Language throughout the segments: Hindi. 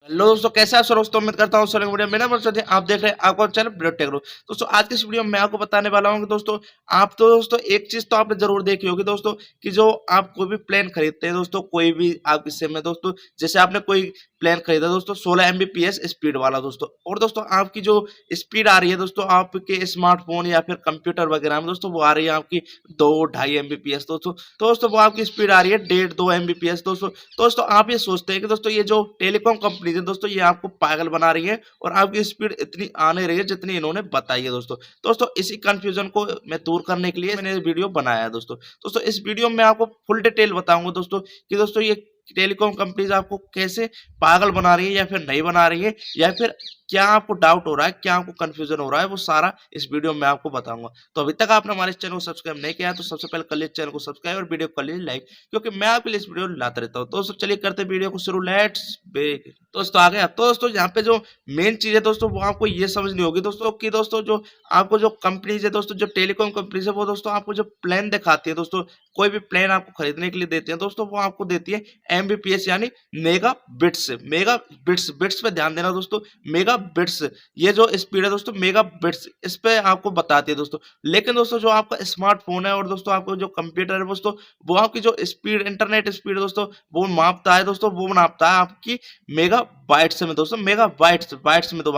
हेलो दोस्तों, कैसे आप सब दोस्तों? उम्मीद करता हूँ सोलह मीडिया में ना बस आप देख रहे हैं आपको चैनल विनोद टेक्नो। दोस्तों आज की इस वीडियो में मैं आपको बताने वाला हूँ कि दोस्तों आप तो दोस्तों एक चीज तो आपने जरूर देखी होगी दोस्तों कि जो आप कोई भी प्लान खरीदते हैं दोस्तों, कोई भी आप इससे में दोस्तों, जैसे आपने कोई प्लान खरीदा दोस्तों 16 MBps स्पीड वाला दोस्तों, और दोस्तों आपकी जो स्पीड आ रही है दोस्तों आपके स्मार्टफोन या फिर कंप्यूटर वगैरह में दोस्तों वो आ रही है आपकी 2-2.5 MBps दोस्तों। तो दोस्तों वो आपकी स्पीड आ रही है 1.5-2 MBps दोस्तों। तो दोस्तों आप ये सोचते हैं कि दोस्तों ये जो टेलीकॉम कंपनी है दोस्तों ये आपको पागल बना रही है और आपकी स्पीड इतनी आ नहीं रही है जितनी इन्होंने बताई है दोस्तों। दोस्तों इसी कंफ्यूजन को मैं दूर करने के लिए मैंने ये वीडियो बनाया है दोस्तों। दोस्तों इस वीडियो में मैं आपको फुल डिटेल बताऊंगा दोस्तों कि दोस्तों ये टेलीकॉम कंपनीज आपको कैसे पागल बना रही है या फिर नहीं बना रही है, या फिर क्या आपको डाउट हो रहा है, क्या आपको कंफ्यूजन हो रहा है, वो सारा इस वीडियो में आपको बताऊंगा। तो अभी तक आपने हमारे चैनल को सब्सक्राइब नहीं किया है तो सबसे पहले कर लीजिए चैनल को सब्सक्राइब और वीडियो को कर लीजिए लाइक, क्योंकि मैं आपके लिए इस वीडियो लाता रहता हूँ। दोस्तों चलिए करते हैं वीडियो को शुरू, लेट्स बिगिन। दोस्तों आ गया। तो दोस्तों यहाँ पे जो मेन चीज है दोस्तों वो आपको ये समझनी होगी दोस्तों कि दोस्तों जो आपको जो कंपनीज है दोस्तों, जो टेलीकॉम कंपनीज है वो दोस्तों आपको जो प्लान दिखाती है दोस्तों, कोई भी प्लान आपको खरीदने के लिए देते हैं दोस्तों, वो आपको देती है एमबीपीएस यानी mega bits. Mega bits, bits पे ध्यान देना दोस्तों, मेगा बिट्स, ये जो स्पीड है दोस्तों मेगा बिट्स, इस पे आपको बताती है दोस्तों। लेकिन दोस्तों जो आपका स्मार्टफोन है और दोस्तों आपको जो कंप्यूटर है दोस्तों, वो आपकी जो स्पीड, इंटरनेट स्पीड दोस्तों वो मापता है दोस्तों, वो नापता है आपकी मेगा बाइट्स में दोस्तों, मेगा बाइट्स, बाइट्स में तो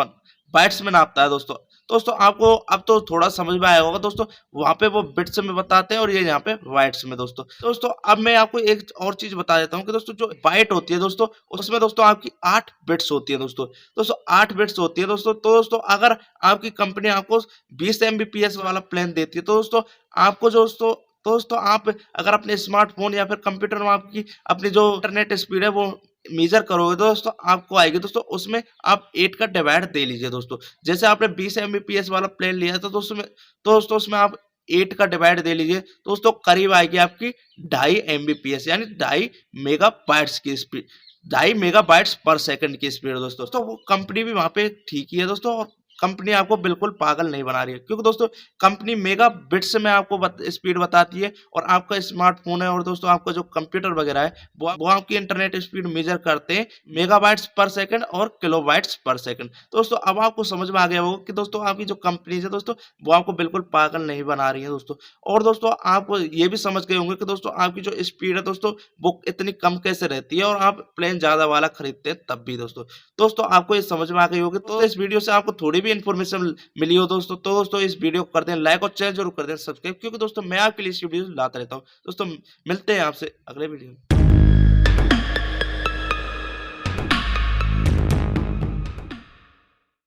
बाइट्स में नापता है दोस्तों। दोस्तों आपको अब तो थोड़ा समझ में आया होगा दोस्तों, वहां पे वो बिट्स में बताते हैं और ये यहाँ पे बाइट्स में दोस्तों। दोस्तों अब मैं आपको एक और चीज बता देता हूँ कि दोस्तों जो बाइट होती है दोस्तों उसमें दोस्तों आपकी 8 बिट्स होती है दोस्तों। दोस्तों 8 बिट्स होती है दोस्तों। तो दोस्तों अगर आपकी कंपनी आपको 20 MBps वाला प्लान देती है तो दोस्तों आपको दोस्तों आप अगर अपने स्मार्टफोन या फिर कंप्यूटर में आपकी अपनी जो इंटरनेट स्पीड है वो मेजर करोगे तो दोस्तों आपको आएगी दोस्तों, उसमें आप 8 का डिवाइड दे लीजिए दोस्तों। जैसे आपने 20 MBps वाला प्लान लिया तो दोस्तों उसमें आप 8 का डिवाइड दे लीजिए दोस्तों, करीब आएगी आपकी 2.5 MBps यानी 2.5 मेगाबाइट्स की स्पीड, 2.5 मेगाबाइट्स पर सेकंड की स्पीड दोस्तों। तो वो कंपनी भी वहां पे ठीक ही है दोस्तों, और कंपनी आपको बिल्कुल पागल नहीं बना रही है, क्योंकि दोस्तों कंपनी मेगा बिट्स में आपको स्पीड बताती है, और आपका स्मार्टफोन है और दोस्तों आपका जो कंप्यूटर वगैरह है वो आपकी इंटरनेट स्पीड मेजर करते हैं मेगाबाइट्स पर सेकंड और किलोबाइट्स पर सेकंड। दोस्तों अब आपको समझ में आ गया होगा कि दोस्तों आपकी जो कंपनीज है दोस्तों वो आपको बिल्कुल पागल नहीं बना रही है दोस्तों। और दोस्तों आप ये भी समझ गए होंगे कि दोस्तों आपकी जो स्पीड है दोस्तों वो इतनी कम कैसे रहती है, और आप प्लेन ज्यादा वाला खरीदते हैं तब भी दोस्तों। दोस्तों आपको ये समझ में आ गई होगी। तो इस वीडियो से आपको थोड़ी भी इन्फॉर्मेशन मिली हो दोस्तों तो दोस्तों इस वीडियो को कर दें लाइक और चैनल जरूर कर दें सब्सक्राइब, क्योंकि दोस्तों मैं आपके लिए इस वीडियो लाता रहता हूँ। दोस्तों मिलते हैं आपसे अगले वीडियो में।